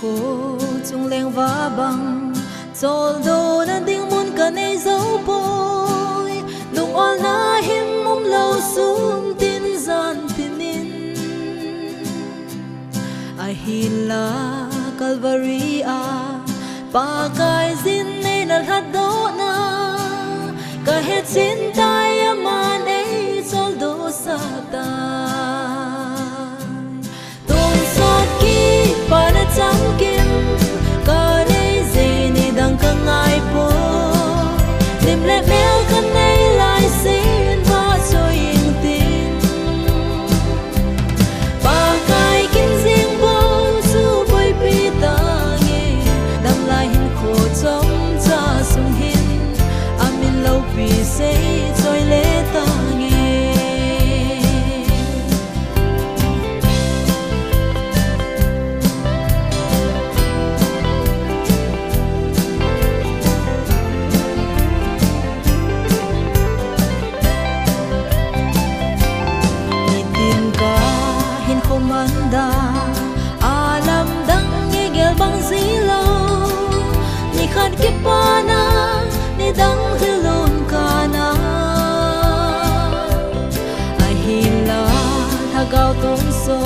khô chung leng va bang chol do na ding mun ka nei zo poi lung ol na him mum lo sum tin zan tinin a hila Calvary a pa kai zin nei na hat do na ka het sin tai aman ei chol do sa ta ton sot ki pa na cham kim ka nei ze ni dang ka ngai po lim le mel ka nei lai sin ba so ying tin pa kai kin zing bo su boy pi ta nge dam lai hin kho chom cha sung hin amin lo pi se choi le ta nge manda alam dang ngegel bang zilo ni khat ki pana ni dang hilon kana ai hila thagao tung so